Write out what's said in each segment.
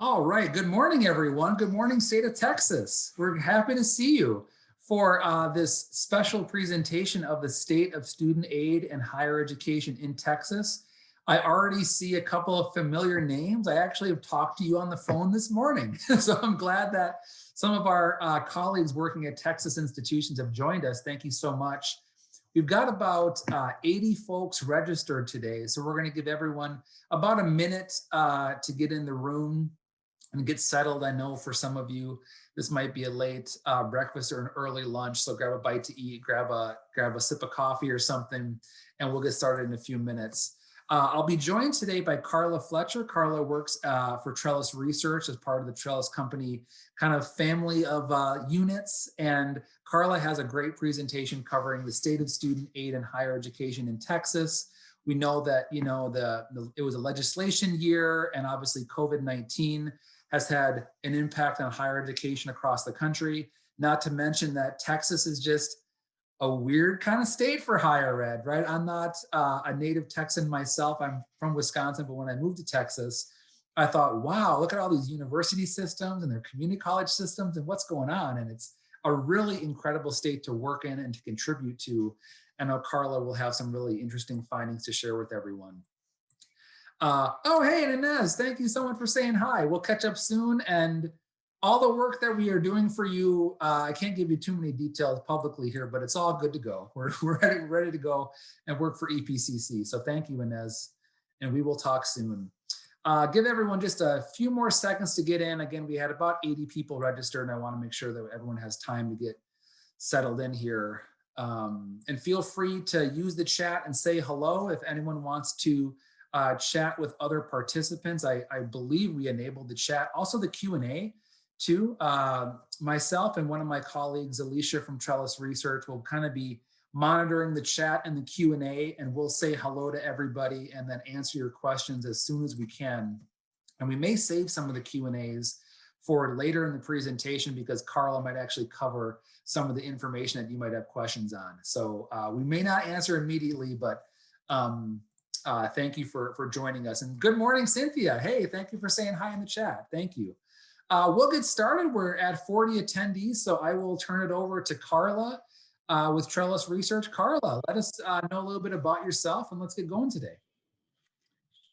All right. Good morning, everyone. Good morning, state of Texas. We're happy to see you for this special presentation of the state of student aid and higher education in Texas. I already see a couple of familiar names. I actually have talked to you on the phone this morning. So I'm glad that some of our colleagues working at Texas institutions have joined us. Thank you so much. We've got about 80 folks registered today. So we're going to give everyone about a minute to get in the room and get settled. I know for some of you, this might be a late breakfast or an early lunch. So grab a bite to eat, grab a sip of coffee or something, and we'll get started in a few minutes. I'll be joined today by Carla Fletcher. Carla works for Trellis Research as part of the Trellis company kind of family of units. And Carla has a great presentation covering the state of student aid and higher education in Texas. We know that, it was a legislation year, and obviously COVID-19 has had an impact on higher education across the country. Not to mention that Texas is just a weird kind of state for higher ed, right? I'm not a native Texan myself. I'm from Wisconsin, but when I moved to Texas, I thought, wow, look at all these university systems and their community college systems and what's going on. And it's a really incredible state to work in and to contribute to. I know Carla will have some really interesting findings to share with everyone. Oh, hey, and Inez, thank you so much for saying hi. We'll catch up soon. And all the work that we are doing for you, I can't give you too many details publicly here, but it's all good to go. We're ready to go and work for EPCC. So thank you, Inez, and we will talk soon. Give everyone just a few more seconds to get in. Again, we had about 80 people registered, and I want to make sure that everyone has time to get settled in here. And feel free to use the chat and say hello if anyone wants to chat with other participants. I believe we enabled the chat. Also the Q&A too. Myself and one of my colleagues, Alicia from Trellis Research, will kind of be monitoring the chat and the Q&A, and we'll say hello to everybody and then answer your questions as soon as we can. And we may save some of the Q&As for later in the presentation because Carla might actually cover some of the information that you might have questions on. So we may not answer immediately, but thank you for joining us. And good morning, Cynthia. Hey, thank you for saying hi in the chat. Thank you. We'll get started. We're at 40 attendees, so I will turn it over to Carla with Trellis Research. Carla, let us know a little bit about yourself and let's get going today.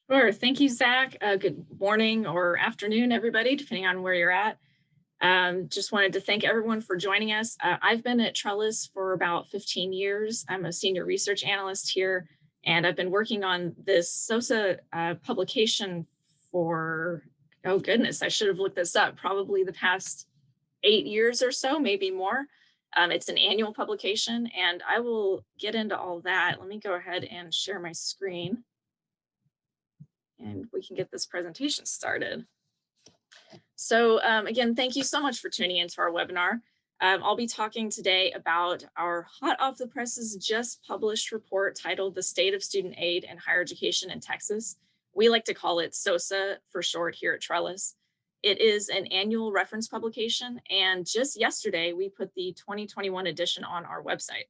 Sure. Thank you, Zach. Good morning or afternoon, everybody, depending on where you're at. Just wanted to thank everyone for joining us. I've been at Trellis for about 15 years. I'm a senior research analyst here, and I've been working on this SOSA publication for, oh goodness, I should have looked this up, probably the past 8 years or so, maybe more. It's an annual publication, and I will get into all that. Let me go ahead and share my screen, and we can get this presentation started. So again, thank you so much for tuning into our webinar. I'll be talking today about our hot off the presses just published report titled The State of Student Aid and Higher Education in Texas. We like to call it SOSA for short here at Trellis. It is an annual reference publication, and just yesterday we put the 2021 edition on our website.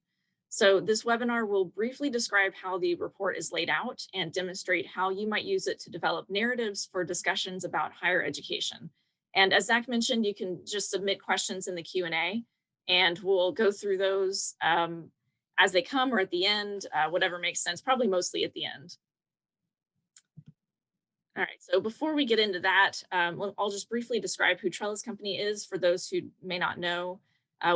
So this webinar will briefly describe how the report is laid out and demonstrate how you might use it to develop narratives for discussions about higher education. And as Zach mentioned, you can just submit questions in the Q&A, and we'll go through those as they come or at the end, whatever makes sense, probably mostly at the end. All right, so before we get into that, I'll just briefly describe who Trellis Company is for those who may not know.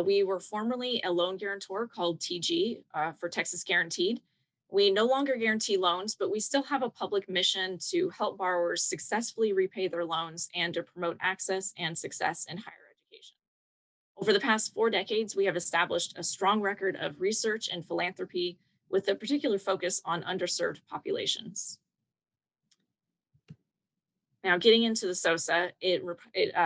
We were formerly a loan guarantor called TG for Texas Guaranteed. We no longer guarantee loans, but we still have a public mission to help borrowers successfully repay their loans and to promote access and success in higher education. Over the past 4 decades, we have established a strong record of research and philanthropy with a particular focus on underserved populations. Now, getting into the SOSA, it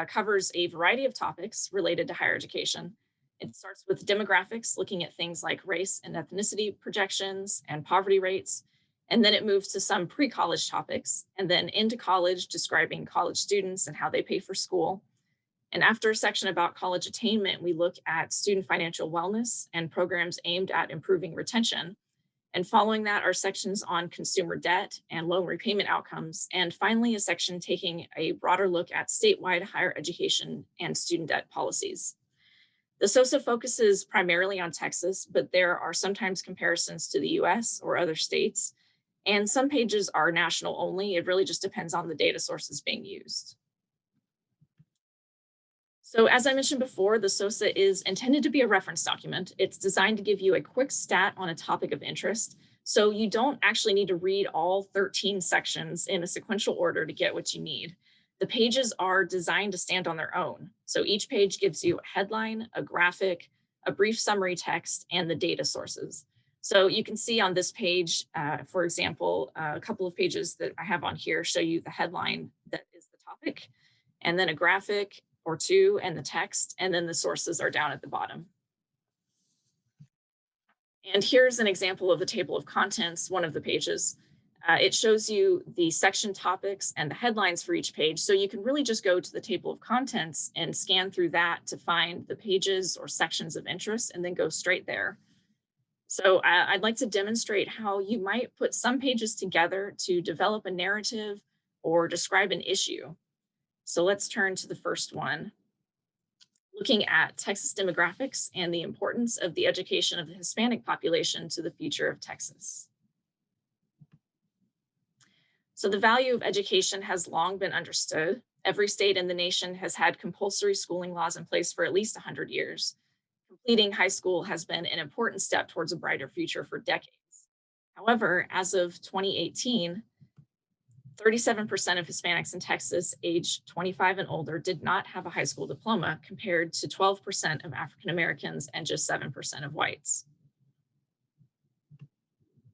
covers a variety of topics related to higher education. It starts with demographics, looking at things like race and ethnicity projections and poverty rates. And then it moves to some pre-college topics, and then into college, describing college students and how they pay for school. And after a section about college attainment, we look at student financial wellness and programs aimed at improving retention. And following that are sections on consumer debt and loan repayment outcomes. And finally, a section taking a broader look at statewide higher education and student debt policies. The SOSA focuses primarily on Texas, but there are sometimes comparisons to the US or other states. And some pages are national only. It really just depends on the data sources being used. So as I mentioned before, the SOSA is intended to be a reference document. It's designed to give you a quick stat on a topic of interest. So you don't actually need to read all 13 sections in a sequential order to get what you need. The pages are designed to stand on their own. So each page gives you a headline, a graphic, a brief summary text, and the data sources. So you can see on this page, for example, a couple of pages that I have on here show you the headline that is the topic, and then a graphic or two and the text, and then the sources are down at the bottom. And here's an example of the table of contents, one of the pages. It shows you the section topics and the headlines for each page. So you can really just go to the table of contents and scan through that to find the pages or sections of interest and then go straight there. So I'd like to demonstrate how you might put some pages together to develop a narrative or describe an issue. So let's turn to the first one, looking at Texas demographics and the importance of the education of the Hispanic population to the future of Texas. So the value of education has long been understood. Every state in the nation has had compulsory schooling laws in place for at least 100 years. Completing high school has been an important step towards a brighter future for decades. However, as of 2018, 37% of Hispanics in Texas aged 25 and older did not have a high school diploma, compared to 12% of African Americans and just 7% of whites.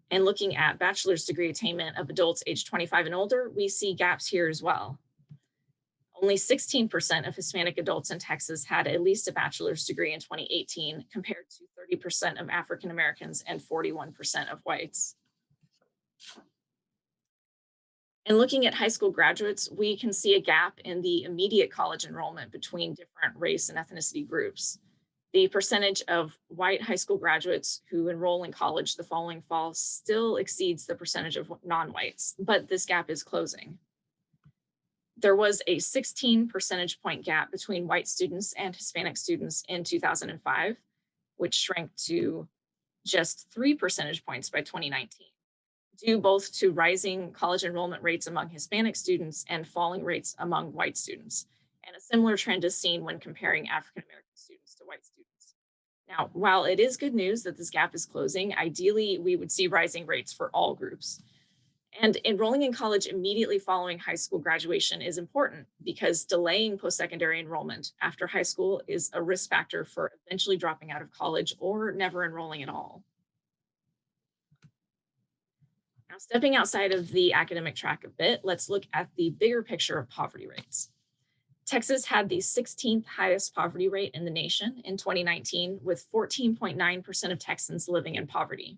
And looking at bachelor's degree attainment of adults aged 25 and older, we see gaps here as well. Only 16% of Hispanic adults in Texas had at least a bachelor's degree in 2018, compared to 30% of African Americans and 41% of whites. And looking at high school graduates, we can see a gap in the immediate college enrollment between different race and ethnicity groups. The percentage of white high school graduates who enroll in college the following fall still exceeds the percentage of non-whites, but this gap is closing. There was a 16 percentage point gap between white students and Hispanic students in 2005, which shrank to just 3 percentage points by 2019. Due both to rising college enrollment rates among Hispanic students and falling rates among white students. And a similar trend is seen when comparing African American students to white students. Now, while it is good news that this gap is closing, ideally we would see rising rates for all groups. And enrolling in college immediately following high school graduation is important, because delaying post-secondary enrollment after high school is a risk factor for eventually dropping out of college or never enrolling at all. Now, stepping outside of the academic track a bit, let's look at the bigger picture of poverty rates. Texas had the 16th highest poverty rate in the nation in 2019, with 14.9% of Texans living in poverty.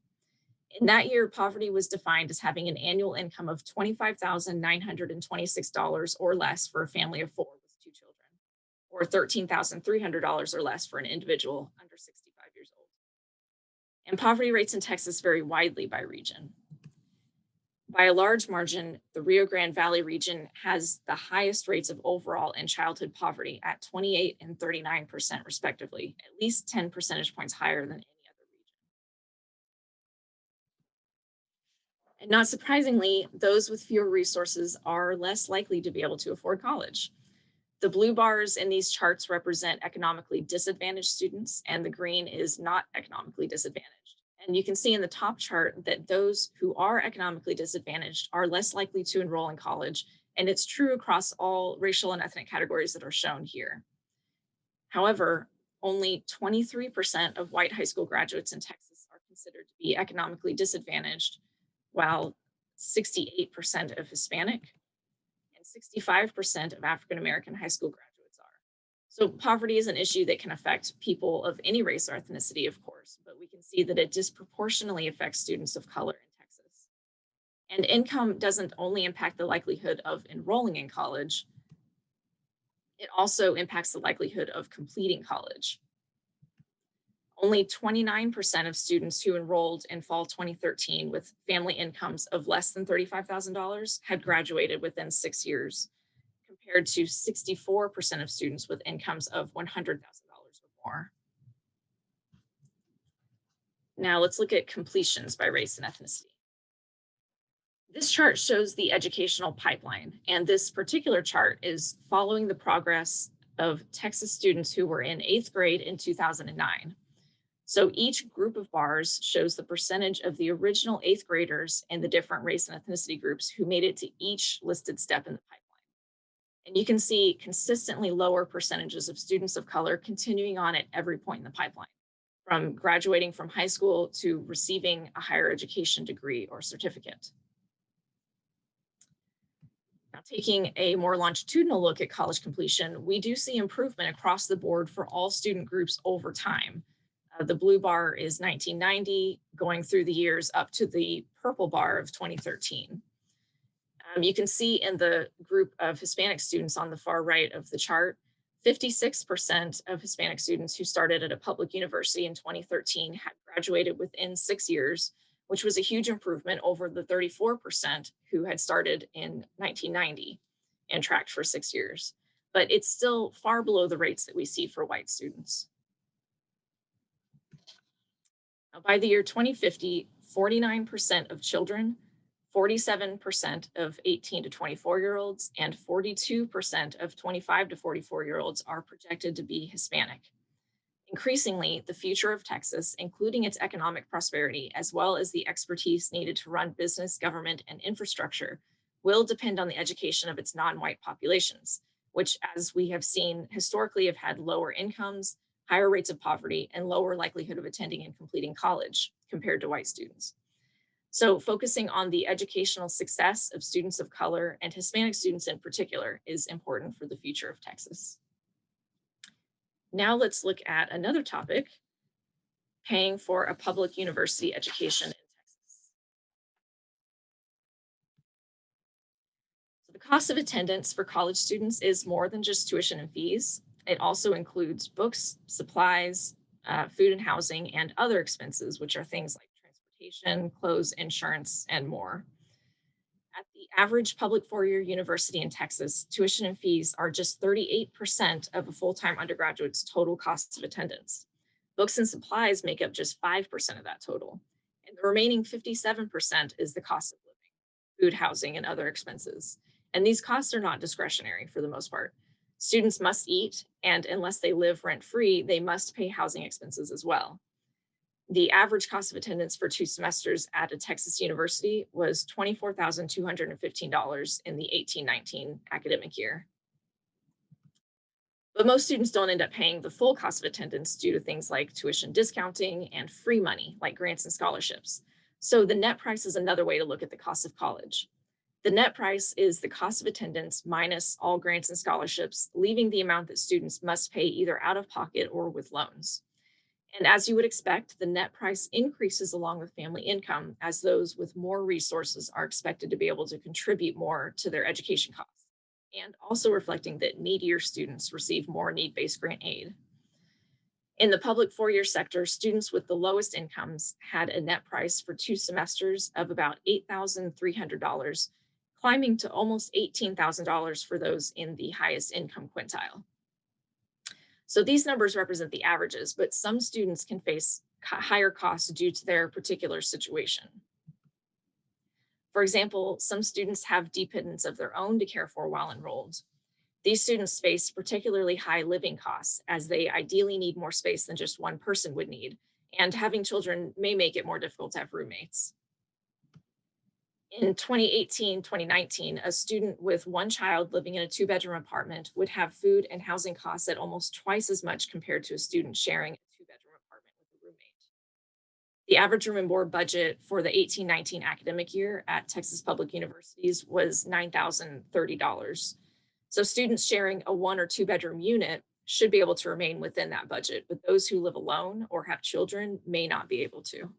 In that year, poverty was defined as having an annual income of $25,926 or less for a family of 4 with 2 children, or $13,300 or less for an individual under 65 years old. And poverty rates in Texas vary widely by region. By a large margin, the Rio Grande Valley region has the highest rates of overall and childhood poverty at 28 and 39% respectively, at least 10 percentage points higher than any other region. And not surprisingly, those with fewer resources are less likely to be able to afford college. The blue bars in these charts represent economically disadvantaged students, and the green is not economically disadvantaged. And you can see in the top chart that those who are economically disadvantaged are less likely to enroll in college, and it's true across all racial and ethnic categories that are shown here. However, only 23% of white high school graduates in Texas are considered to be economically disadvantaged, while 68% of Hispanic and 65% of African American high school graduates are. So poverty is an issue that can affect people of any race or ethnicity, of course, but we can see that it disproportionately affects students of color in Texas. And income doesn't only impact the likelihood of enrolling in college, it also impacts the likelihood of completing college. Only 29% of students who enrolled in fall 2013 with family incomes of less than $35,000 had graduated within 6 years, compared to 64% of students with incomes of $100,000 or more. Now let's look at completions by race and ethnicity. This chart shows the educational pipeline, and this particular chart is following the progress of Texas students who were in 8th grade in 2009. So each group of bars shows the percentage of the original 8th graders in the different race and ethnicity groups who made it to each listed step in the pipeline. And you can see consistently lower percentages of students of color continuing on at every point in the pipeline, from graduating from high school to receiving a higher education degree or certificate. Now, taking a more longitudinal look at college completion, we do see improvement across the board for all student groups over time. The blue bar is 1990, going through the years up to the purple bar of 2013. You can see in the group of Hispanic students on the far right of the chart, 56% of Hispanic students who started at a public university in 2013 had graduated within 6 years, which was a huge improvement over the 34% who had started in 1990 and tracked for 6 years. But it's still far below the rates that we see for white students. Now, by the year 2050, 49% of children, 47% of 18 to 24-year-olds, and 42% of 25 to 44-year-olds are projected to be Hispanic. Increasingly, the future of Texas, including its economic prosperity, as well as the expertise needed to run business, government, and infrastructure, will depend on the education of its non-white populations, which, as we have seen, historically have had lower incomes, higher rates of poverty, and lower likelihood of attending and completing college compared to white students. So focusing on the educational success of students of color and Hispanic students in particular is important for the future of Texas. Now let's look at another topic, paying for a public university education in Texas. So the cost of attendance for college students is more than just tuition and fees. It also includes books, supplies, food and housing, and other expenses, which are things like transportation, clothes, insurance, and more. At the average public four-year university in Texas, tuition and fees are just 38% of a full-time undergraduate's total costs of attendance. Books and supplies make up just 5% of that total. And the remaining 57% is the cost of living, food, housing, and other expenses. And these costs are not discretionary for the most part. Students must eat, and unless they live rent-free, they must pay housing expenses as well. The average cost of attendance for 2 semesters at a Texas university was $24,215 in the 18-19 academic year. But most students don't end up paying the full cost of attendance due to things like tuition discounting and free money, like grants and scholarships. So the net price is another way to look at the cost of college. The net price is the cost of attendance minus all grants and scholarships, leaving the amount that students must pay either out of pocket or with loans. And as you would expect, the net price increases along with family income, as those with more resources are expected to be able to contribute more to their education costs, and also reflecting that needier students receive more need-based grant aid. In the public four-year sector, students with the lowest incomes had a net price for 2 semesters of about $8,300, climbing to almost $18,000 for those in the highest income quintile. So these numbers represent the averages, but some students can face higher costs due to their particular situation. For example, some students have dependents of their own to care for while enrolled. These students face particularly high living costs, as they ideally need more space than just one person would need, and having children may make it more difficult to have roommates. In 2018-2019, a student with one child living in a 2-bedroom apartment would have food and housing costs at almost twice as much compared to a student sharing a 2-bedroom apartment with a roommate. The average room and board budget for the 18-19 academic year at Texas public universities was $9,030. So students sharing a 1 or 2-bedroom unit should be able to remain within that budget, but those who live alone or have children may not be able to.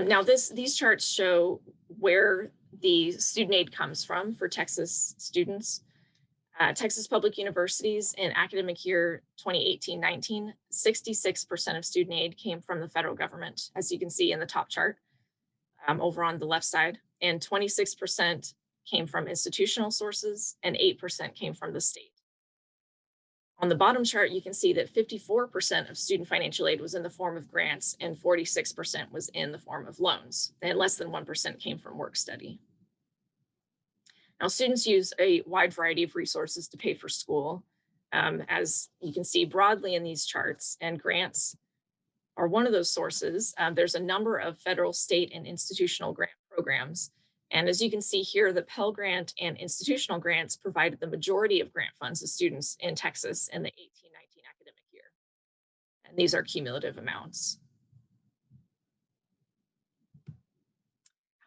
Now, these charts show where the student aid comes from for Texas students. Texas public universities in academic year 2018-19, 66% of student aid came from the federal government, as you can see in the top chart over on the left side, and 26% came from institutional sources and 8% came from the state. On the bottom chart, you can see that 54% of student financial aid was in the form of grants and 46% was in the form of loans, and less than 1% came from work study. Now, students use a wide variety of resources to pay for school, as you can see broadly in these charts, and grants are one of those sources. There's a number of federal, state, and institutional grant programs. And as you can see here, the Pell Grant and institutional grants provided the majority of grant funds to students in Texas in the 18-19 academic year. And these are cumulative amounts.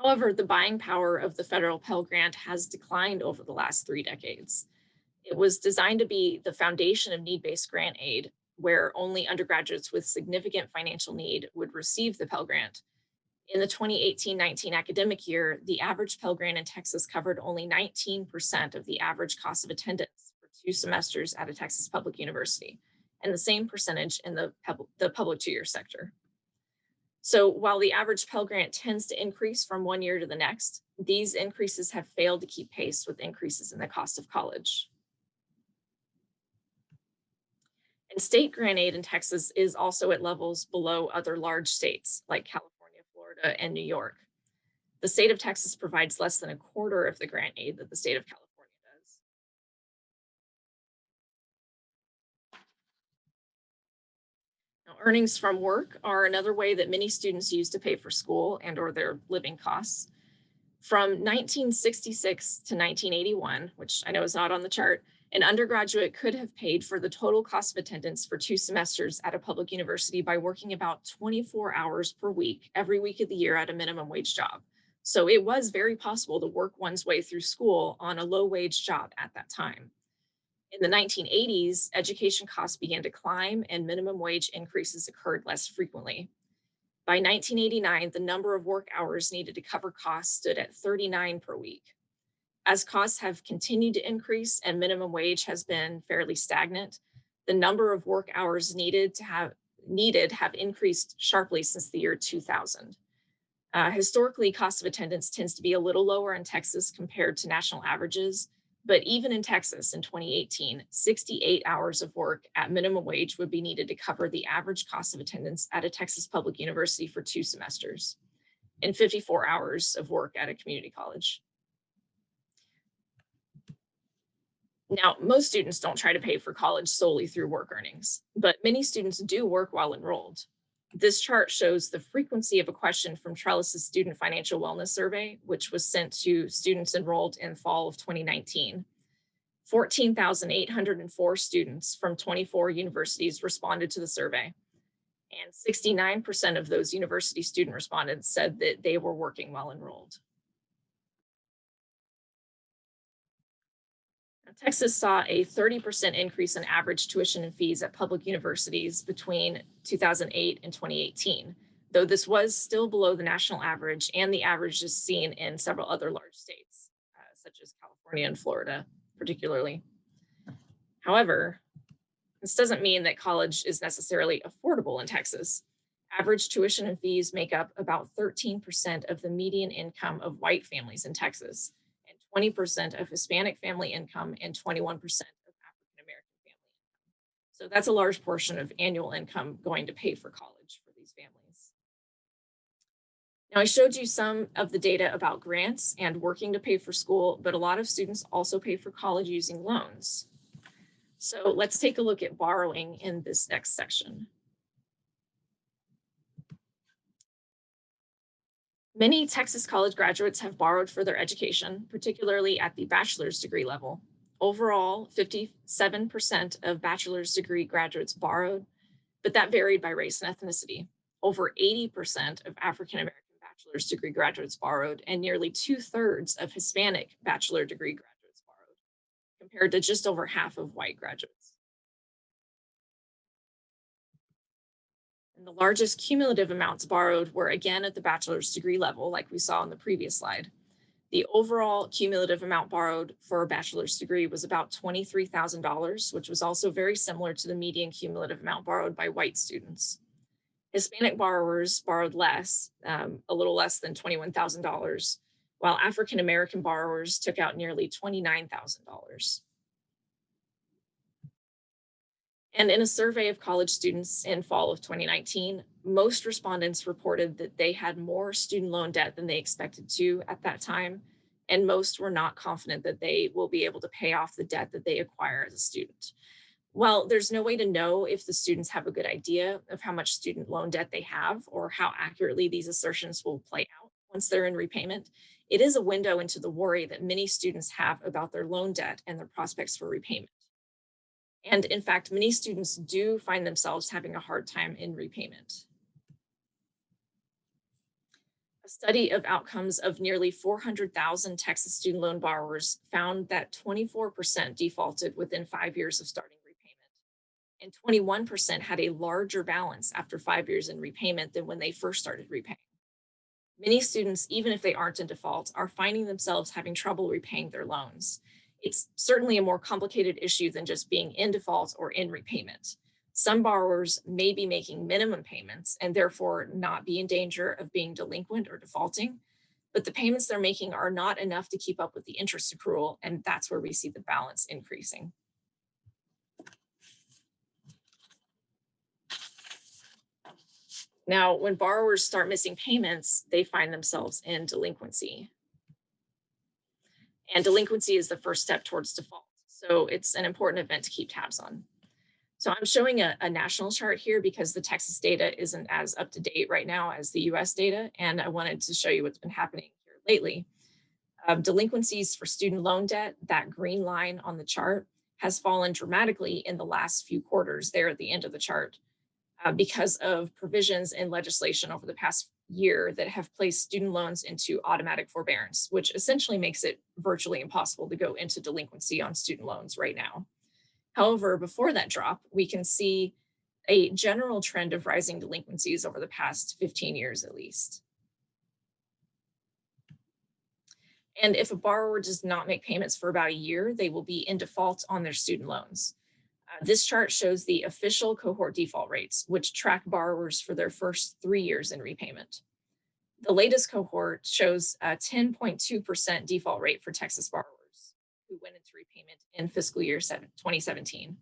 However, the buying power of the federal Pell Grant has declined over the last 3 decades. It was designed to be the foundation of need-based grant aid, where only undergraduates with significant financial need would receive the Pell Grant. In the 2018-19 academic year, the average Pell Grant in Texas covered only 19% of the average cost of attendance for 2 semesters at a Texas public university, and the same percentage in the public 2-year sector. So while the average Pell Grant tends to increase from one year to the next, these increases have failed to keep pace with increases in the cost of college. And state grant aid in Texas is also at levels below other large states like California, Florida, and New York. The state of Texas provides less than a quarter of the grant aid that the state of California does. Now, earnings from work are another way that many students use to pay for school and or their living costs. From 1966 to 1981, which I know is not on the chart, an undergraduate could have paid for the total cost of attendance for 2 semesters at a public university by working about 24 hours per week, every week of the year at a minimum wage job. So it was very possible to work one's way through school on a low wage job at that time. In the 1980s, education costs began to climb and minimum wage increases occurred less frequently. By 1989, the number of work hours needed to cover costs stood at 39 per week. As costs have continued to increase and minimum wage has been fairly stagnant, the number of work hours needed have increased sharply since the year 2000. Historically, cost of attendance tends to be a little lower in Texas compared to national averages, but even in Texas in 2018, 68 hours of work at minimum wage would be needed to cover the average cost of attendance at a Texas public university for 2 semesters, and 54 hours of work at a community college. Now, most students don't try to pay for college solely through work earnings, but many students do work while enrolled. This chart shows the frequency of a question from Trellis' Student Financial Wellness Survey, which was sent to students enrolled in fall of 2019. 14,804 students from 24 universities responded to the survey, and 69% of those university student respondents said that they were working while enrolled. Texas saw a 30% increase in average tuition and fees at public universities between 2008 and 2018, though this was still below the national average and the averages seen in several other large states, such as California and Florida, particularly. However, this doesn't mean that college is necessarily affordable in Texas. Average tuition and fees make up about 13% of the median income of white families in Texas, 20% of Hispanic family income, and 21% of African-American family income. So that's a large portion of annual income going to pay for college for these families. Now, I showed you some of the data about grants and working to pay for school, but a lot of students also pay for college using loans. So let's take a look at borrowing in this next section. Many Texas college graduates have borrowed for their education, particularly at the bachelor's degree level. Overall, 57% of bachelor's degree graduates borrowed, but that varied by race and ethnicity. Over 80% of African-American bachelor's degree graduates borrowed, and nearly 2/3 of Hispanic bachelor degree graduates borrowed, compared to just over half of white graduates. And the largest cumulative amounts borrowed were again at the bachelor's degree level, like we saw on the previous slide. The overall cumulative amount borrowed for a bachelor's degree was about $23,000, which was also very similar to the median cumulative amount borrowed by white students. Hispanic borrowers borrowed less, a little less than $21,000, while African American borrowers took out nearly $29,000. And in a survey of college students in fall of 2019, most respondents reported that they had more student loan debt than they expected to at that time, and most were not confident that they will be able to pay off the debt that they acquire as a student. While there's no way to know if the students have a good idea of how much student loan debt they have or how accurately these assertions will play out once they're in repayment, it is a window into the worry that many students have about their loan debt and their prospects for repayment. And in fact, many students do find themselves having a hard time in repayment. A study of outcomes of nearly 400,000 Texas student loan borrowers found that 24% defaulted within 5 years of starting repayment, and 21% had a larger balance after 5 years in repayment than when they first started repaying. Many students, even if they aren't in default, are finding themselves having trouble repaying their loans. It's certainly a more complicated issue than just being in default or in repayment. Some borrowers may be making minimum payments and therefore not be in danger of being delinquent or defaulting, but the payments they're making are not enough to keep up with the interest accrual, and that's where we see the balance increasing. Now, when borrowers start missing payments, they find themselves in delinquency. And delinquency is the first step towards default. So it's an important event to keep tabs on. So I'm showing a national chart here because the Texas data isn't as up to date right now as the US data. And I wanted to show you what's been happening here lately. Delinquencies for student loan debt, that green line on the chart, has fallen dramatically in the last few quarters there at the end of the chart because of provisions in legislation over the past year that have placed student loans into automatic forbearance, which essentially makes it virtually impossible to go into delinquency on student loans right now. However, before that drop, we can see a general trend of rising delinquencies over the past 15 years at least. And if a borrower does not make payments for about a year, they will be in default on their student loans. This chart shows the official cohort default rates, which track borrowers for their first 3 years in repayment. The latest cohort shows a 10.2% default rate for Texas borrowers who went into repayment in fiscal year 2017.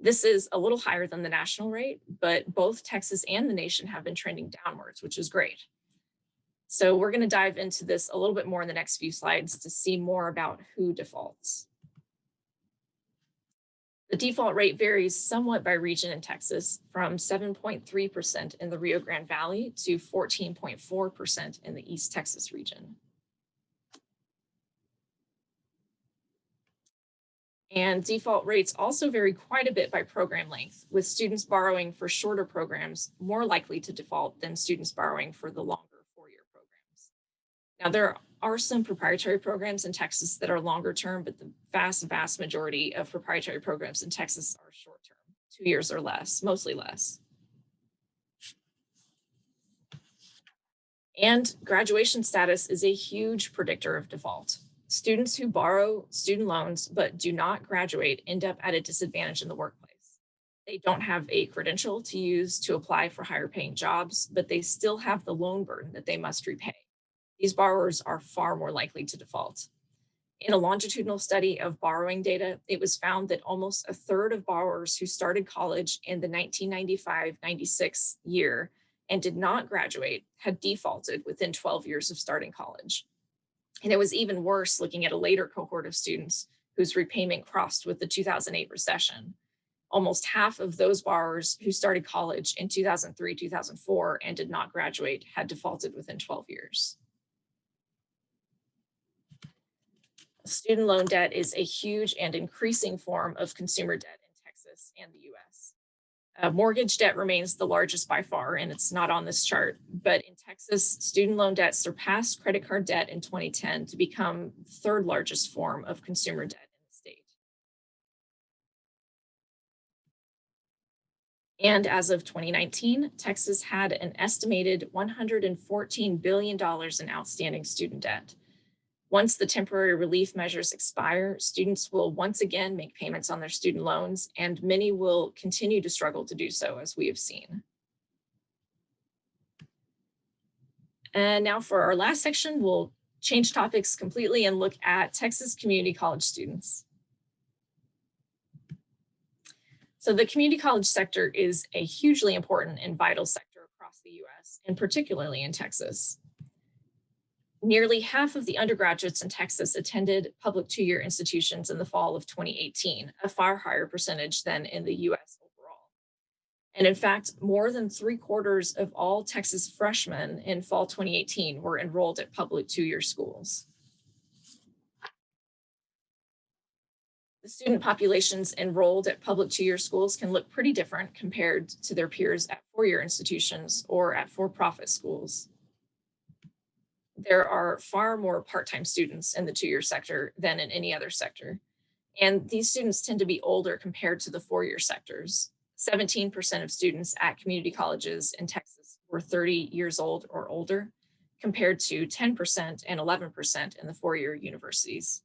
This is a little higher than the national rate, but both Texas and the nation have been trending downwards, which is great. So we're going to dive into this a little bit more in the next few slides to see more about who defaults. The default rate varies somewhat by region in Texas, from 7.3% in the Rio Grande Valley to 14.4% in the East Texas region. And default rates also vary quite a bit by program length, with students borrowing for shorter programs more likely to default than students borrowing for the longer 4-year programs. Now, there are some proprietary programs in Texas that are longer term, but the vast majority of proprietary programs in Texas are short term, 2 years or less, mostly less. And graduation status is a huge predictor of default. Students who borrow student loans but do not graduate end up at a disadvantage in the workplace. They don't have a credential to use to apply for higher paying jobs, but they still have the loan burden that they must repay. These borrowers are far more likely to default. In a longitudinal study of borrowing data, it was found that almost a third of borrowers who started college in the 1995-96 year and did not graduate had defaulted within 12 years of starting college. And it was even worse looking at a later cohort of students whose repayment crossed with the 2008 recession. Almost half of those borrowers who started college in 2003, 2004 and did not graduate had defaulted within 12 years. Student loan debt is a huge and increasing form of consumer debt in Texas and the US. Mortgage debt remains the largest by far, and it's not on this chart, but in Texas, student loan debt surpassed credit card debt in 2010 to become the third largest form of consumer debt in the state. And as of 2019, Texas had an estimated $114 billion in outstanding student debt. Once the temporary relief measures expire, students will once again make payments on their student loans, and many will continue to struggle to do so, as we have seen. And now for our last section, we'll change topics completely and look at Texas community college students. So the community college sector is a hugely important and vital sector across the US, and particularly in Texas. Nearly half of the undergraduates in Texas attended public two-year institutions in the fall of 2018, a far higher percentage than in the US overall. And in fact, more than 3/4 of all Texas freshmen in fall 2018 were enrolled at public two-year schools. The student populations enrolled at public two-year schools can look pretty different compared to their peers at four-year institutions or at for-profit schools. There are far more part-time students in the two-year sector than in any other sector. And these students tend to be older compared to the four-year sectors. 17% of students at community colleges in Texas were 30 years old or older, compared to 10% and 11% in the four-year universities.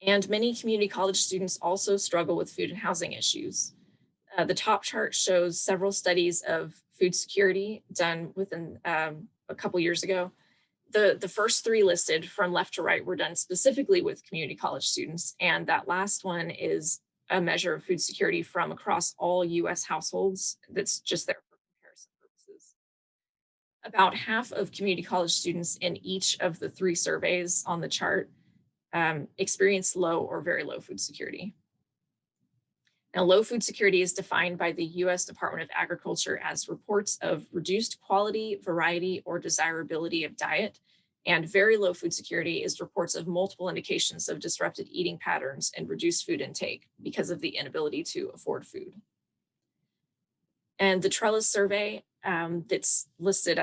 And many community college students also struggle with food and housing issues. The top chart shows several studies of food security done within a couple years ago. The first three listed from left to right were done specifically with community college students. And that last one is a measure of food security from across all US households that's just there for comparison purposes. About half of community college students in each of the three surveys on the chart experience low or very low food security. Now, low food security is defined by the US Department of Agriculture as reports of reduced quality, variety, or desirability of diet. And very low food security is reports of multiple indications of disrupted eating patterns and reduced food intake because of the inability to afford food. And the Trellis survey that's listed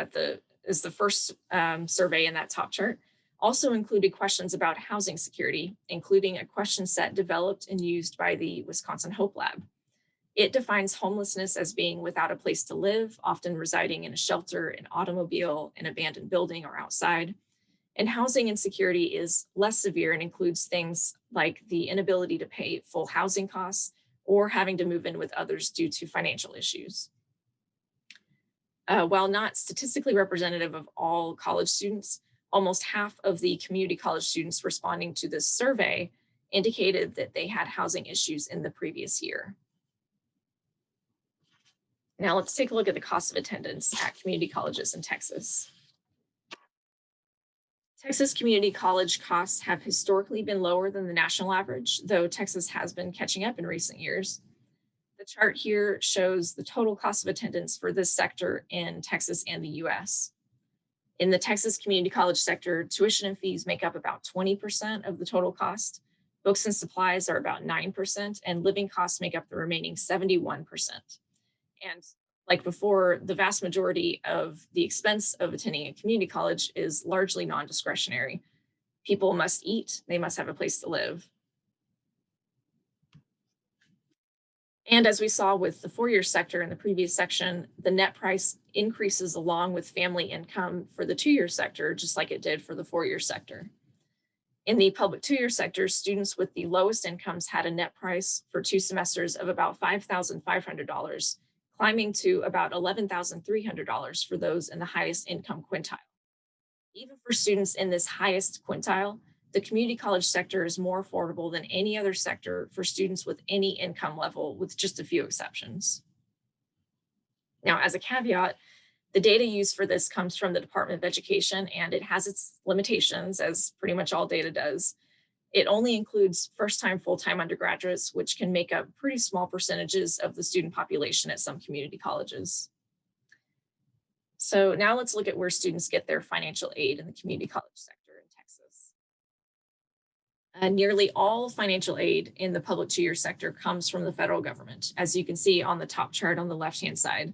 is the first survey in that top chart also included questions about housing security, including a question set developed and used by the Wisconsin Hope Lab. It defines homelessness as being without a place to live, often residing in a shelter, an automobile, an abandoned building, or outside. And housing insecurity is less severe and includes things like the inability to pay full housing costs or having to move in with others due to financial issues. While not statistically representative of all college students, almost half of the community college students responding to this survey indicated that they had housing issues in the previous year. Now let's take a look at the cost of attendance at community colleges in Texas. Texas community college costs have historically been lower than the national average, though Texas has been catching up in recent years. The chart here shows the total cost of attendance for this sector in Texas and the US. In the Texas community college sector, tuition and fees make up about 20% of the total cost. Books and supplies are about 9%, and living costs make up the remaining 71%. And like before, the vast majority of the expense of attending a community college is largely non-discretionary. People must eat, they must have a place to live. And as we saw with the four-year sector in the previous section, the net price increases along with family income for the two-year sector, just like it did for the four-year sector. In the public two-year sector, students with the lowest incomes had a net price for 2 semesters of about $5,500, climbing to about $11,300 for those in the highest income quintile. Even for students in this highest quintile, the community college sector is more affordable than any other sector for students with any income level, with just a few exceptions. Now, as a caveat, the data used for this comes from the Department of Education, and it has its limitations, as pretty much all data does. It only includes first-time, full-time undergraduates, which can make up pretty small percentages of the student population at some community colleges. So now let's look at where students get their financial aid in the community college sector in Texas. Nearly all financial aid in the public two-year sector comes from the federal government. As you can see on the top chart on the left-hand side,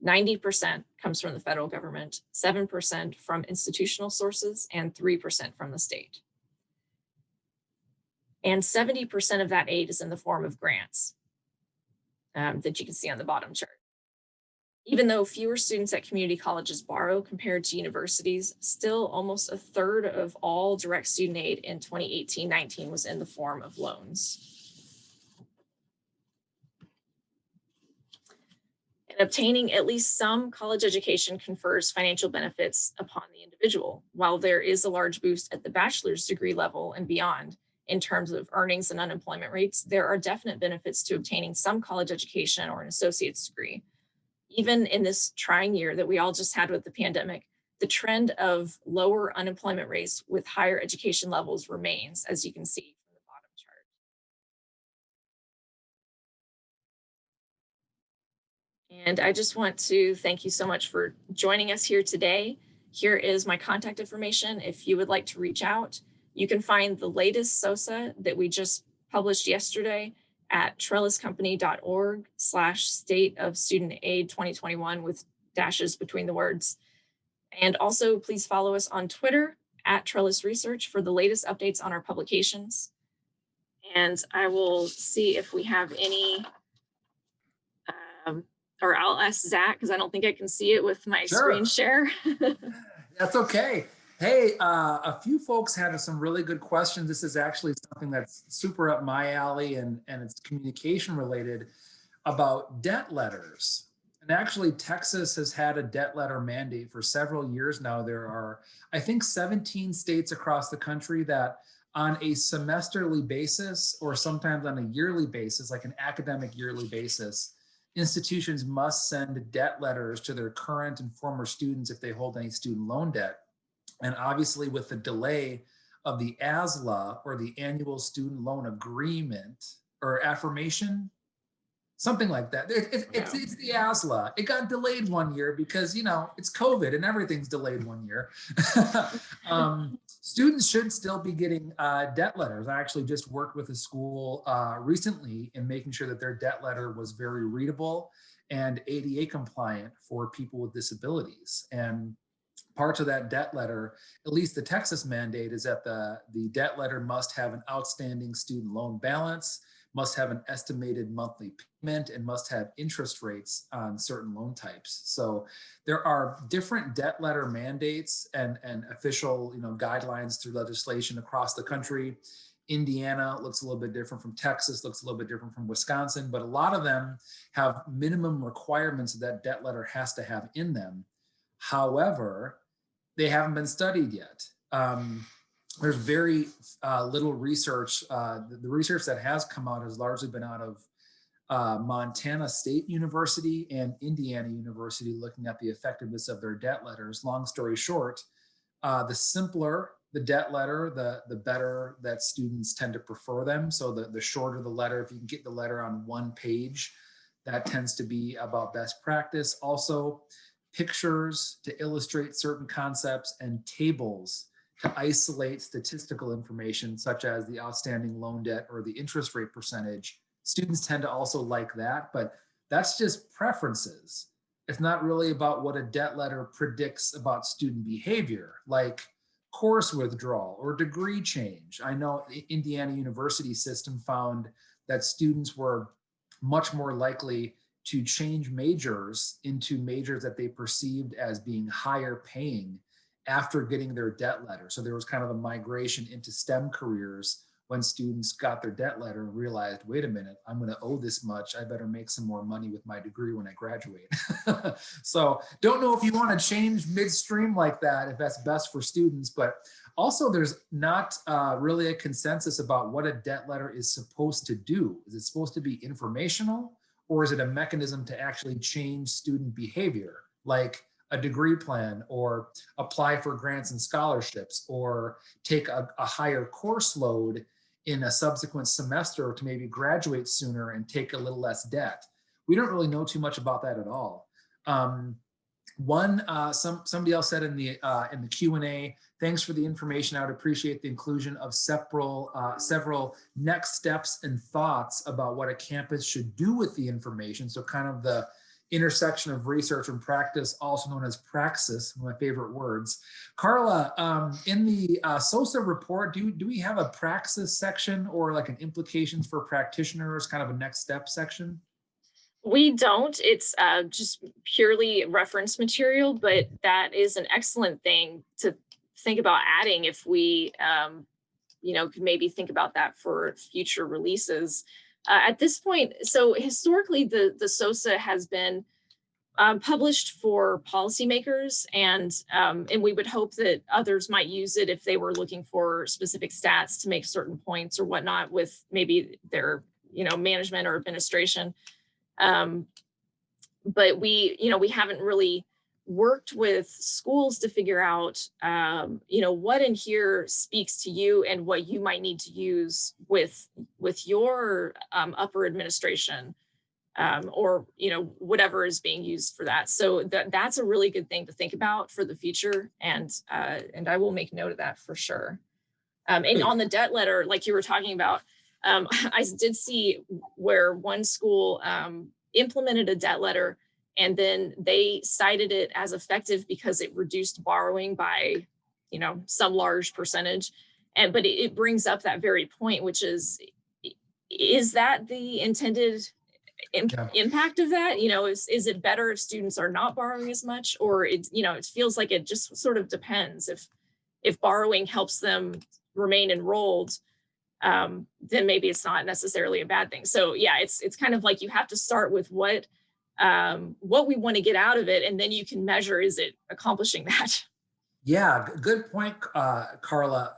90% comes from the federal government, 7% from institutional sources, and 3% from the state. And 70% of that aid is in the form of grants that you can see on the bottom chart. Even though fewer students at community colleges borrow compared to universities, still almost a third of all direct student aid in 2018-19 was in the form of loans. And obtaining at least some college education confers financial benefits upon the individual. While there is a large boost at the bachelor's degree level and beyond in terms of earnings and unemployment rates, there are definite benefits to obtaining some college education or an associate's degree. Even in this trying year that we all just had with the pandemic, the trend of lower unemployment rates with higher education levels remains, as you can see from the bottom chart. And I just want to thank you so much for joining us here today. Here is my contact information. If you would like to reach out, you can find the latest SOSA that we just published yesterday at trelliscompany.org/state of student aid 2021 with dashes between the words. And also please follow us on Twitter at Trellis Research for the latest updates on our publications. And I will see if we have any or I'll ask Zach because I don't think I can see it with my screen share. That's okay. Hey, a few folks had some really good questions. This is actually something that's super up my alley and it's communication related about debt letters. And actually, Texas has had a debt letter mandate for several years now. There are, I think, 17 states across the country that on a semesterly basis or sometimes on a yearly basis, like an academic yearly basis, institutions must send debt letters to their current and former students if they hold any student loan debt. And obviously with the delay of the ASLA or the annual student loan agreement or affirmation, something like that. It's the ASLA. It got delayed 1 year because, you know, it's COVID and everything's delayed 1 year. Students should still be getting debt letters. I actually just worked with a school recently in making sure that their debt letter was very readable and ADA compliant for people with disabilities. And parts of that debt letter, at least the Texas mandate, is that the debt letter must have an outstanding student loan balance, must have an estimated monthly payment, and must have interest rates on certain loan types. So there are different debt letter mandates and official, guidelines through legislation across the country. Indiana looks a little bit different from Texas, looks a little bit different from Wisconsin, but a lot of them have minimum requirements that debt letter has to have in them. However, they haven't been studied yet. There's very little research. The research that has come out has largely been out of Montana State University and Indiana University, looking at the effectiveness of their debt letters. Long story short, the simpler the debt letter, the better that students tend to prefer them. So the shorter the letter, if you can get the letter on one page, that tends to be about best practice. Also, pictures to illustrate certain concepts and tables to isolate statistical information such as the outstanding loan debt or the interest rate percentage. Students tend to also like that, but that's just preferences. It's not really about what a debt letter predicts about student behavior, like course withdrawal or degree change. I know the Indiana University system found that students were much more likely to change majors into majors that they perceived as being higher paying after getting their debt letter. So there was kind of a migration into STEM careers when students got their debt letter and realized, wait a minute, I'm going to owe this much. I better make some more money with my degree when I graduate. So don't know if you want to change midstream like that, if that's best for students, but also there's not really a consensus about what a debt letter is supposed to do. Is it supposed to be informational, or is it a mechanism to actually change student behavior, like a degree plan or apply for grants and scholarships or take a higher course load in a subsequent semester to maybe graduate sooner and take a little less debt? We don't really know too much about that at all. Somebody else said in the Q&A, thanks for the information. I would appreciate the inclusion of several next steps and thoughts about what a campus should do with the information. So kind of the intersection of research and practice, also known as praxis, one of my favorite words. Carla, in the SOSA report, do we have a praxis section or like an implications for practitioners, kind of a next step section? We don't. It's just purely reference material, but that is an excellent thing to think about adding if we, could maybe think about that for future releases. At this point, so historically, the SOSA has been published for policymakers, and we would hope that others might use it if they were looking for specific stats to make certain points or whatnot with maybe their management or administration. Um, but we haven't really worked with schools to figure out what in here speaks to you and what you might need to use with your upper administration, or whatever is being used for that. So that's a really good thing to think about for the future, and I will make note of that for sure. And Great. on the debt letter, like you were talking about, I did see where one school implemented a debt letter, and then they cited it as effective because it reduced borrowing by, some large percentage. But it brings up that very point, which is that the intended Yeah. impact of that? Is it better if students are not borrowing as much, or it feels like it just sort of depends. If borrowing helps them remain enrolled, then maybe it's not necessarily a bad thing. So yeah, it's kind of like you have to start with what we want to get out of it, and then you can measure, is it accomplishing that? Yeah, good point, Carla.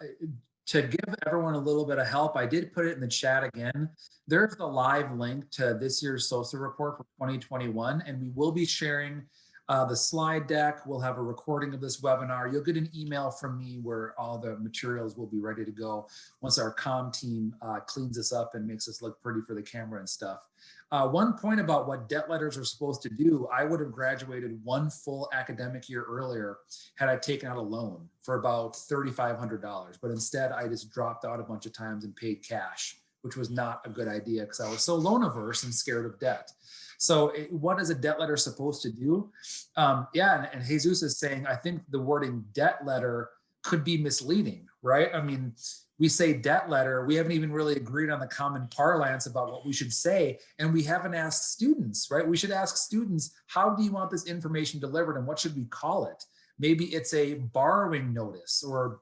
To give everyone a little bit of help, I did put it in the chat again. There's the live link to this year's SOSA report for 2021, and we will be sharing the slide deck. We'll have a recording of this webinar. You'll get an email from me where all the materials will be ready to go once our comm team cleans us up and makes us look pretty for the camera and stuff. One point about what debt letters are supposed to do, I would have graduated one full academic year earlier had I taken out a loan for about $3,500. But instead, I just dropped out a bunch of times and paid cash, which was not a good idea because I was so loan averse and scared of debt. So what is a debt letter supposed to do? And Jesus is saying, I think the wording debt letter could be misleading, right? I mean, we say debt letter, we haven't even really agreed on the common parlance about what we should say. And we haven't asked students, right? We should ask students, how do you want this information delivered and what should we call it? Maybe it's a borrowing notice or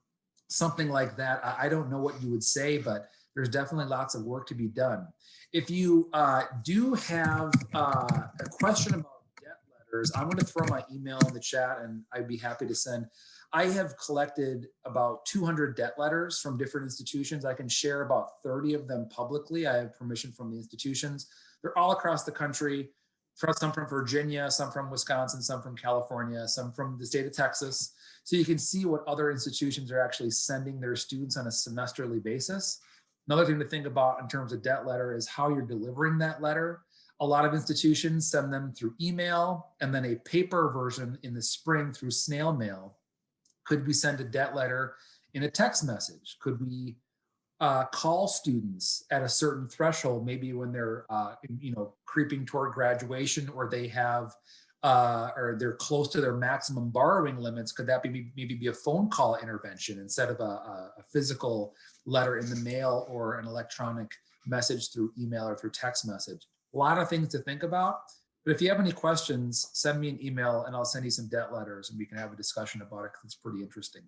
something like that. I don't know what you would say, but there's definitely lots of work to be done. If you do have a question about debt letters, I'm going to throw my email in the chat and I'd be happy to send. I have collected about 200 debt letters from different institutions. I can share about 30 of them publicly. I have permission from the institutions. They're all across the country, some from Virginia, some from Wisconsin, some from California, some from the state of Texas. So you can see what other institutions are actually sending their students on a semesterly basis. Another thing to think about in terms of debt letter is how you're delivering that letter. A lot of institutions send them through email and then a paper version in the spring through snail mail. Could we send a debt letter in a text message? Could we call students at a certain threshold, maybe when they're creeping toward graduation, or they have or they're close to their maximum borrowing limits? Could that maybe be a phone call intervention instead of a physical letter in the mail or an electronic message through email or through text message? A lot of things to think about. But if you have any questions, send me an email and I'll send you some debt letters and we can have a discussion about it because it's pretty interesting.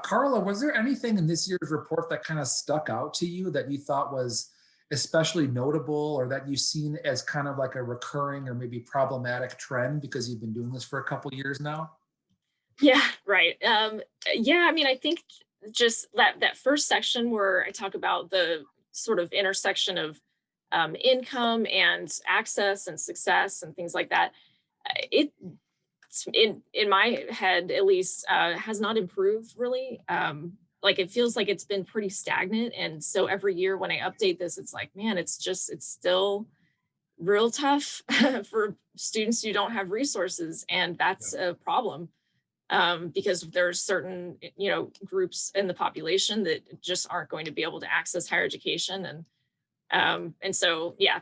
Carla, was there anything in this year's report that kind of stuck out to you that you thought was especially notable, or that you've seen as kind of like a recurring or maybe problematic trend because you've been doing this for a couple of years now? Yeah, right. I think just that first section where I talk about the sort of intersection of income and access and success and things like that, it in my head at least has not improved really. Like it feels like it's been pretty stagnant, and so every year when I update this, it's like, man, it's still real tough for students who don't have resources, and that's a problem, because there's certain groups in the population that just aren't going to be able to access higher education, and so yeah,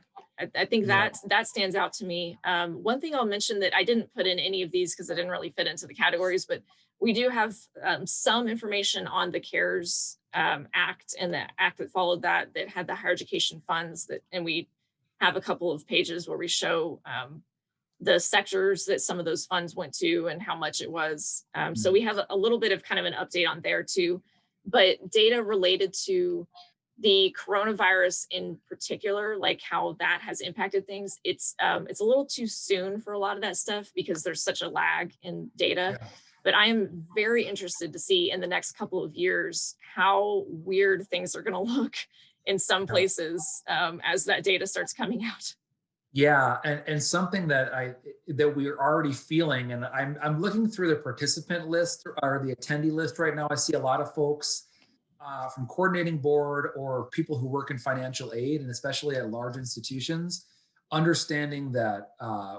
I think Yeah. that stands out to me. One thing I'll mention that I didn't put in any of these because I didn't really fit into the categories, but we do have some information on the CARES Act and the act that followed that had the higher education funds and we have a couple of pages where we show the sectors that some of those funds went to and how much it was. So we have a little bit of kind of an update on there too, but data related to the coronavirus in particular, like how that has impacted things, it's a little too soon for a lot of that stuff because there's such a lag in data. Yeah. But I am very interested to see in the next couple of years how weird things are going to look in some Yeah. places as that data starts coming out. Yeah, and something that we're already feeling, and I'm looking through the participant list or the attendee list right now. I see a lot of folks from coordinating board or people who work in financial aid, and especially at large institutions, understanding that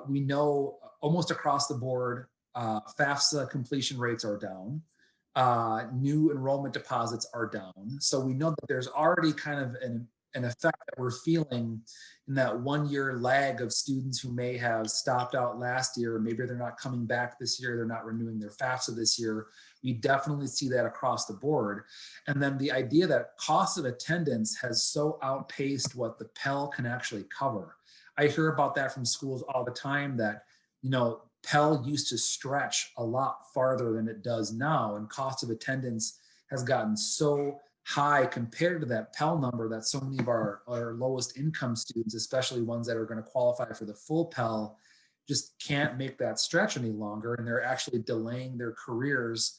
we know almost across the board, FAFSA completion rates are down. New enrollment deposits are down. So we know that there's already kind of an effect that we're feeling in that 1 year lag of students who may have stopped out last year. Maybe they're not coming back this year. They're not renewing their FAFSA this year. We definitely see that across the board. And then the idea that cost of attendance has so outpaced what the Pell can actually cover. I hear about that from schools all the time that, Pell used to stretch a lot farther than it does now. And cost of attendance has gotten so high compared to that Pell number that so many of our lowest income students, especially ones that are going to qualify for the full Pell, just can't make that stretch any longer. And they're actually delaying their careers,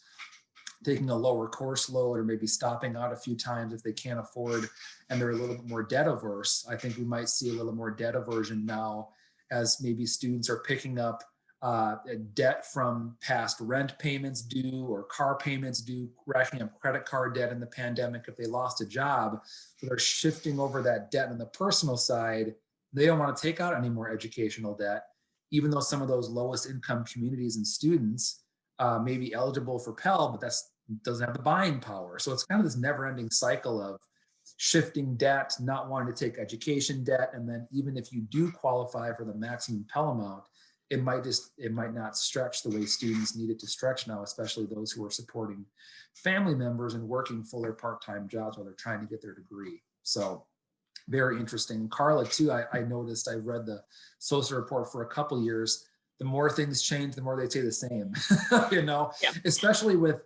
taking a lower course load, or maybe stopping out a few times if they can't afford and they're a little bit more debt averse. I think we might see a little more debt aversion now as maybe students are picking up debt from past rent payments due or car payments due, racking up credit card debt in the pandemic if they lost a job. So they're shifting over that debt on the personal side. They don't want to take out any more educational debt, even though some of those lowest income communities and students may be eligible for Pell, but that doesn't have the buying power. So it's kind of this never-ending cycle of shifting debt, not wanting to take education debt, and then even if you do qualify for the maximum Pell amount, it might not stretch the way students need it to stretch now, especially those who are supporting family members and working full or part-time jobs while they're trying to get their degree. So very interesting. Carla, too, I noticed, I read the SOSA report for a couple of years. The more things change, the more they stay the same, Yeah. especially with,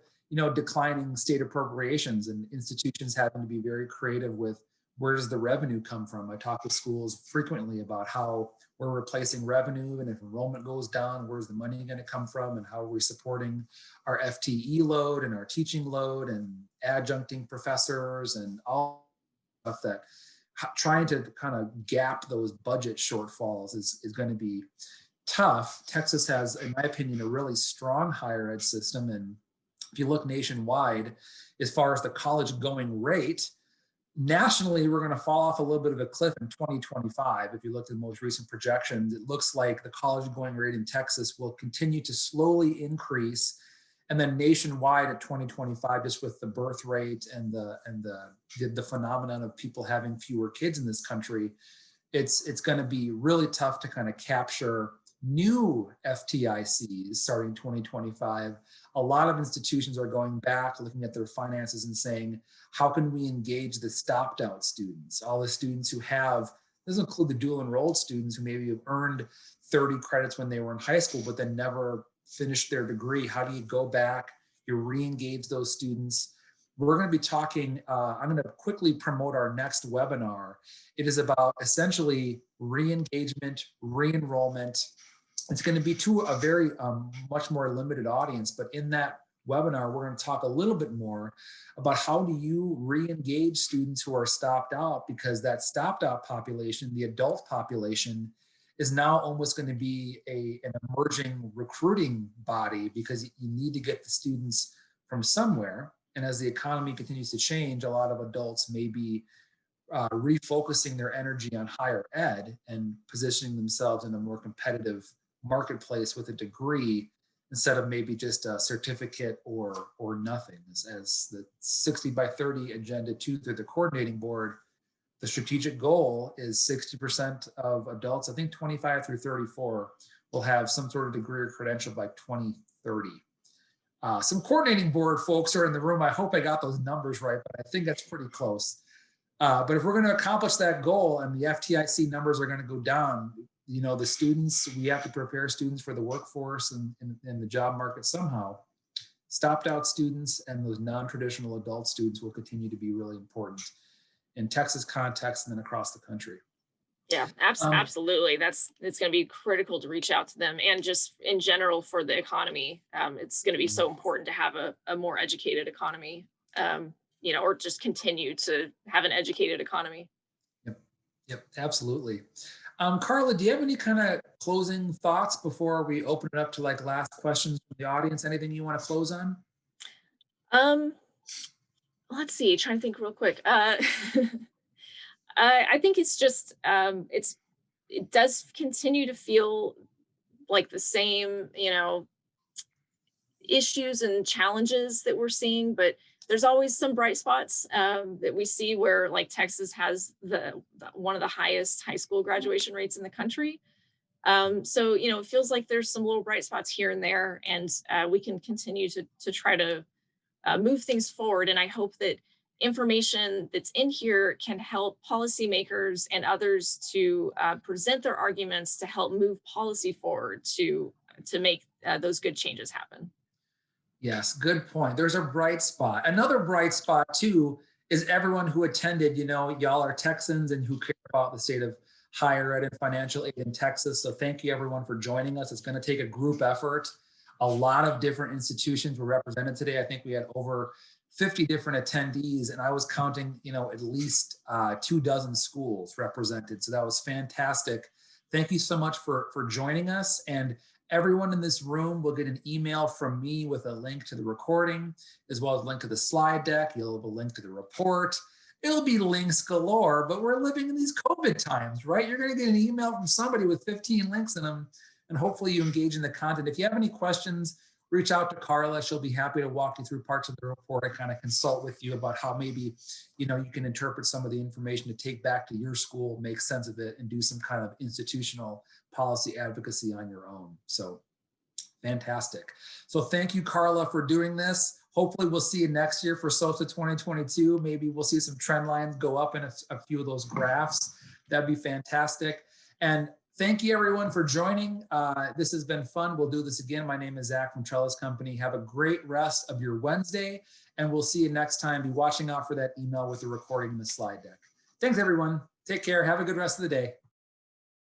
declining state appropriations and institutions having to be very creative with where does the revenue come from. I talk with schools frequently about how we're replacing revenue, and if enrollment goes down, where's the money going to come from, and how are we supporting our FTE load and our teaching load and adjuncting professors and all stuff that trying to kind of gap those budget shortfalls is going to be tough. Texas has, in my opinion, a really strong higher ed system. And if you look nationwide, as far as the college going rate, nationally, we're going to fall off a little bit of a cliff in 2025. If you look at the most recent projections, it looks like the college going rate in Texas will continue to slowly increase. And then nationwide at 2025, just with the birth rate and the phenomenon of people having fewer kids in this country, it's going to be really tough to kind of capture new FTICs starting 2025. A lot of institutions are going back, looking at their finances and saying, how can we engage the stopped out students? All the students who have, this include the dual enrolled students who maybe have earned 30 credits when they were in high school, but then never finished their degree. How do you go back? You re-engage those students. We're going to be talking, I'm going to quickly promote our next webinar. It is about essentially re-engagement, re-enrollment. It's going to be to a very much more limited audience, but in that webinar, we're going to talk a little bit more about how do you re-engage students who are stopped out, because that stopped out population, the adult population, is now almost going to be an emerging recruiting body, because you need to get the students from somewhere. And as the economy continues to change, a lot of adults may be refocusing their energy on higher ed and positioning themselves in a more competitive marketplace with a degree instead of maybe just a certificate or nothing. As the 60 by 30 agenda 2 through the coordinating board, the strategic goal is 60% of adults, I think 25 through 34, will have some sort of degree or credential by 2030. Some coordinating board folks are in the room. I hope I got those numbers right, but I think that's pretty close. But if we're going to accomplish that goal and the FTIC numbers are going to go down, the students, we have to prepare students for the workforce and the job market somehow. Stopped out students and those non-traditional adult students will continue to be really important in Texas context and then across the country. Yeah, absolutely. It's going to be critical to reach out to them, and just in general for the economy. It's going to be so important to have a more educated economy, or just continue to have an educated economy. Yep, absolutely. Carla, do you have any kind of closing thoughts before we open it up to like last questions from the audience? Anything you want to close on? Let's see, trying to think real quick. I think it's just it does continue to feel like the same, issues and challenges that we're seeing, but there's always some bright spots that we see, where like Texas has one of the highest high school graduation rates in the country. So it feels like there's some little bright spots here and there, and we can continue to try to move things forward. And I hope that information that's in here can help policymakers and others to present their arguments to help move policy forward to make those good changes happen. Yes, good point. There's a bright spot. Another bright spot too is everyone who attended, y'all are Texans and who care about the state of higher ed and financial aid in Texas. So thank you everyone for joining us. It's going to take a group effort. A lot of different institutions were represented today. I think we had over 50 different attendees, and I was counting, at least 24 schools represented. So that was fantastic. Thank you so much for joining us. And everyone in this room will get an email from me with a link to the recording, as well as a link to the slide deck. You'll have a link to the report. It'll be links galore, but we're living in these COVID times, right? You're going to get an email from somebody with 15 links in them, and hopefully you engage in the content. If you have any questions, reach out to Carla. She'll be happy to walk you through parts of the report and kind of consult with you about how maybe, you can interpret some of the information to take back to your school, make sense of it, and do some kind of institutional policy advocacy on your own. So fantastic. So thank you, Carla, for doing this. Hopefully we'll see you next year for SOSA 2022. Maybe we'll see some trend lines go up in a few of those graphs. That'd be fantastic. And thank you everyone for joining. This has been fun. We'll do this again. My name is Zach from Trellis Company. Have a great rest of your Wednesday, and we'll see you next time. Be watching out for that email with the recording and the slide deck. Thanks everyone. Take care. Have a good rest of the day.